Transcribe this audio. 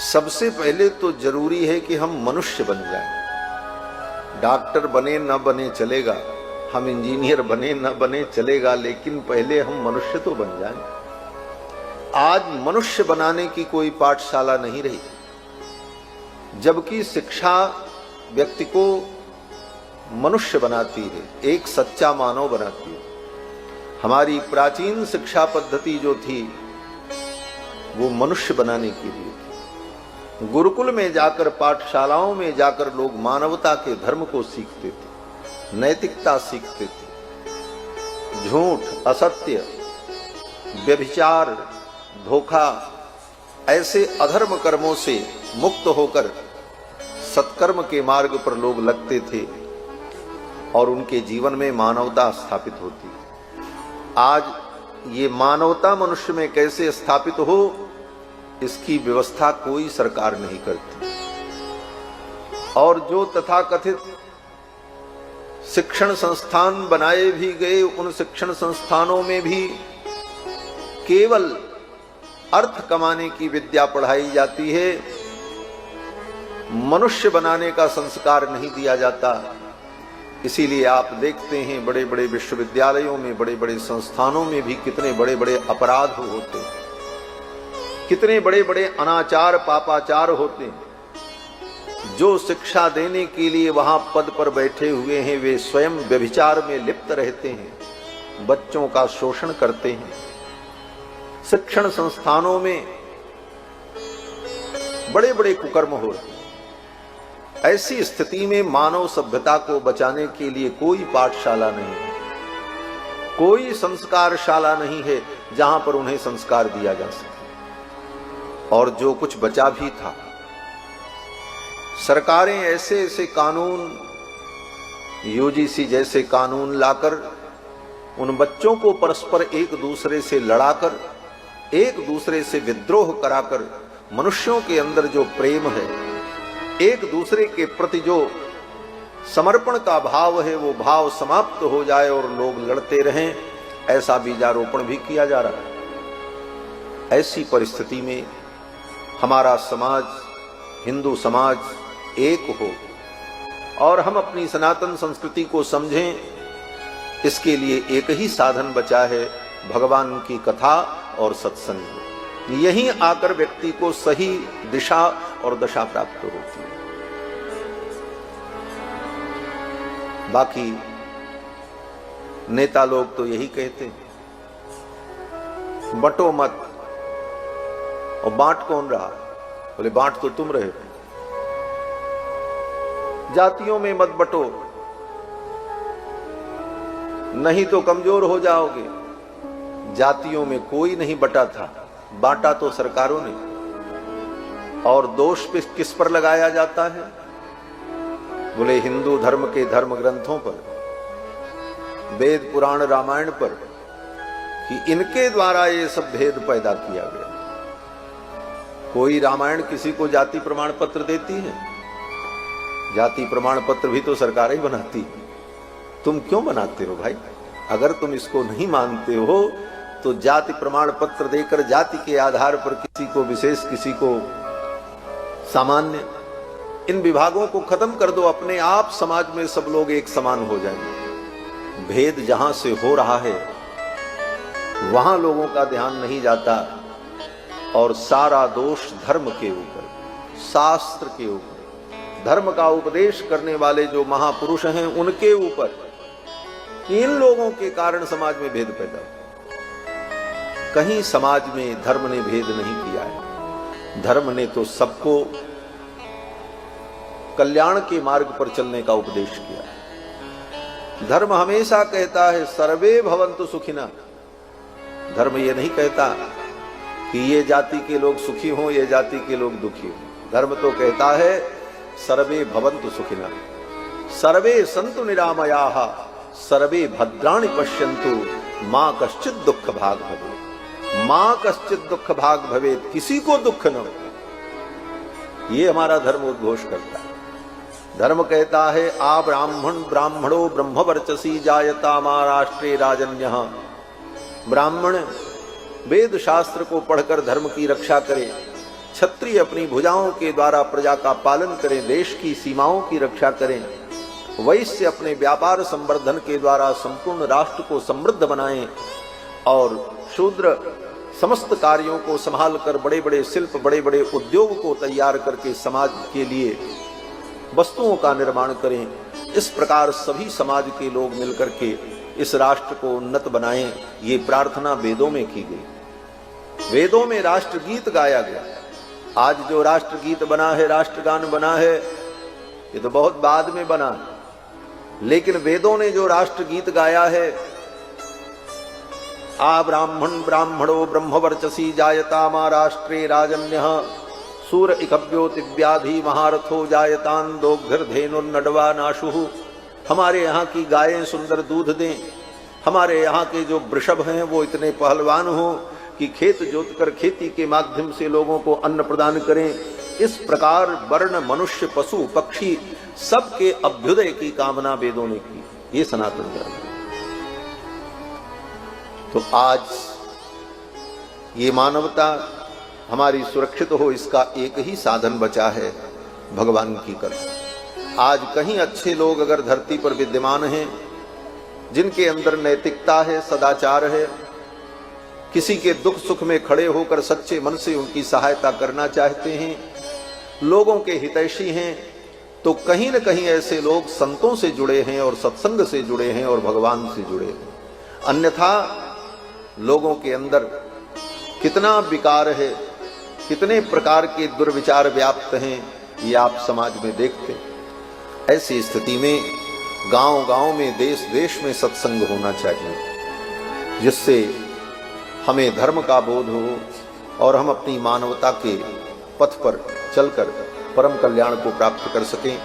सबसे पहले तो जरूरी है कि हम मनुष्य बन जाएं। डॉक्टर बने न बने चलेगा, हम इंजीनियर बने न बने चलेगा, लेकिन पहले हम मनुष्य तो बन जाएं। आज मनुष्य बनाने की कोई पाठशाला नहीं रही, जबकि शिक्षा व्यक्ति को मनुष्य बनाती है, एक सच्चा मानव बनाती है। हमारी प्राचीन शिक्षा पद्धति जो थी वो मनुष्य बनाने के लिए थी। गुरुकुल में जाकर, पाठशालाओं में जाकर लोग मानवता के धर्म को सीखते थे, नैतिकता सीखते थे। झूठ, असत्य, व्यभिचार, धोखा, ऐसे अधर्म कर्मों से मुक्त होकर सत्कर्म के मार्ग पर लोग लगते थे और उनके जीवन में मानवता स्थापित होती। आज ये मानवता मनुष्य में कैसे स्थापित हो, इसकी व्यवस्था कोई सरकार नहीं करती। और जो तथाकथित शिक्षण संस्थान बनाए भी गए, उन शिक्षण संस्थानों में भी केवल अर्थ कमाने की विद्या पढ़ाई जाती है, मनुष्य बनाने का संस्कार नहीं दिया जाता। इसीलिए आप देखते हैं बड़े बड़े विश्वविद्यालयों में, बड़े बड़े संस्थानों में भी कितने बड़े बड़े अपराध होते हैं, कितने बड़े बड़े अनाचार, पापाचार होते हैं। जो शिक्षा देने के लिए वहां पद पर बैठे हुए हैं, वे स्वयं व्यभिचार में लिप्त रहते हैं, बच्चों का शोषण करते हैं। शिक्षण संस्थानों में बड़े बड़े कुकर्म हो रहे हैं। ऐसी स्थिति में मानव सभ्यता को बचाने के लिए कोई पाठशाला नहीं है, कोई संस्कारशाला नहीं है जहां पर उन्हें संस्कार दिया जा सके। और जो कुछ बचा भी था, सरकारें ऐसे ऐसे कानून, यूजीसी जैसे कानून लाकर उन बच्चों को परस्पर एक दूसरे से लड़ाकर, एक दूसरे से विद्रोह कराकर, मनुष्यों के अंदर जो प्रेम है, एक दूसरे के प्रति जो समर्पण का भाव है, वो भाव समाप्त हो जाए और लोग लड़ते रहें, ऐसा बीजारोपण भी किया जा रहा है। ऐसी परिस्थिति में हमारा समाज, हिंदू समाज एक हो और हम अपनी सनातन संस्कृति को समझें, इसके लिए एक ही साधन बचा है, भगवान की कथा और सत्संग। यहीं आकर व्यक्ति को सही दिशा और दशा प्राप्त होती है। बाकी नेता लोग तो यही कहते हैं, बंटो मत। और बांट कौन रहा? बोले बांट तो तुम रहे हो। जातियों में मत बंटो, नहीं तो कमजोर हो जाओगे। जातियों में कोई नहीं बटा था, बांटा तो सरकारों ने। और दोष किस पर लगाया जाता है? बोले हिंदू धर्म के धर्म ग्रंथों पर, वेद पुराण रामायण पर, कि इनके द्वारा ये सब भेद पैदा किया गया। कोई रामायण किसी को जाति प्रमाण पत्र देती है? जाति प्रमाण पत्र भी तो सरकार ही बनाती है। तुम क्यों बनाते हो भाई? अगर तुम इसको नहीं मानते हो तो जाति प्रमाण पत्र देकर जाति के आधार पर किसी को विशेष, किसी को सामान्य, इन विभागों को खत्म कर दो। अपने आप समाज में सब लोग एक समान हो जाएंगे। भेद जहां से हो रहा है वहां लोगों का ध्यान नहीं जाता और सारा दोष धर्म के ऊपर, शास्त्र के ऊपर, धर्म का उपदेश करने वाले जो महापुरुष हैं उनके ऊपर। इन लोगों के कारण समाज में भेद पैदा। कहीं समाज में धर्म ने भेद नहीं किया है। धर्म ने तो सबको कल्याण के मार्ग पर चलने का उपदेश किया। धर्म हमेशा कहता है सर्वे भवन्तु सुखिनः। धर्म ये नहीं कहता कि ये जाति के लोग सुखी हों, ये जाति के लोग दुखी हों। धर्म तो कहता है सर्वे भवन्तु सुखिनः, सर्वे सन्तु निरामयाः, सर्वे भद्राणि पश्यन्तु, मां कश्चित् दुःख भाग भवेत्। मां कश्चित् दुःख भाग भवेत्, किसी को दुख न हो। ये हमारा धर्म उद्घोष करता है। धर्म कहता है आ ब्राह्मणो ब्रह्मवर्चसी जायता मा राष्ट्रे राजन्यः। ब्राह्मण वेद शास्त्र को पढ़कर धर्म की रक्षा करे, क्षत्रिय अपनी भुजाओं के द्वारा प्रजा का पालन करें, देश की सीमाओं की रक्षा करें, वैश्य अपने व्यापार संवर्धन के द्वारा संपूर्ण राष्ट्र को समृद्ध बनाएं और शूद्र समस्त कार्यों को संभाल कर बड़े बड़े शिल्प, बड़े बड़े उद्योग को तैयार करके समाज के लिए वस्तुओं का निर्माण करें। इस प्रकार सभी समाज के लोग मिलकर के इस राष्ट्र को उन्नत बनाएं, ये प्रार्थना वेदों में की गई। वेदों में राष्ट्रगीत गाया गया। आज जो राष्ट्रगीत बना है, राष्ट्रगान बना है, ये तो बहुत बाद में बना, लेकिन वेदों ने जो राष्ट्रगीत गाया है, आ ब्राह्मण ब्राह्मणो ब्रह्मवर्चसी जायता मा राष्ट्रे राजन्यः सूर इकव्यो दिव्याधि महारथो जायतान दोग्धिर्धेनुर्नडवा नाशुः। हमारे यहाँ की गायें सुंदर दूध दें, हमारे यहाँ के जो वृषभ हैं वो इतने पहलवान हो कि खेत जोतकर खेती के माध्यम से लोगों को अन्न प्रदान करें। इस प्रकार वर्ण, मनुष्य, पशु, पक्षी सबके अभ्युदय की कामना वेदों ने की। ये सनातन धर्म है। तो आज ये मानवता हमारी सुरक्षित हो, इसका एक ही साधन बचा है, भगवान की कृपा। आज कहीं अच्छे लोग अगर धरती पर विद्यमान हैं, जिनके अंदर नैतिकता है, सदाचार है, किसी के दुख सुख में खड़े होकर सच्चे मन से उनकी सहायता करना चाहते हैं, लोगों के हितैषी हैं, तो कहीं न कहीं ऐसे लोग संतों से जुड़े हैं और सत्संग से जुड़े हैं और भगवान से जुड़े हैं। अन्यथा लोगों के अंदर कितना विकार है, कितने प्रकार के दुर्विचार व्याप्त हैं, ये आप समाज में देखते हैं। ऐसी स्थिति में गांव गांव में, देश देश में सत्संग होना चाहिए, जिससे हमें धर्म का बोध हो और हम अपनी मानवता के पथ पर चलकर परम कल्याण को प्राप्त कर सकें।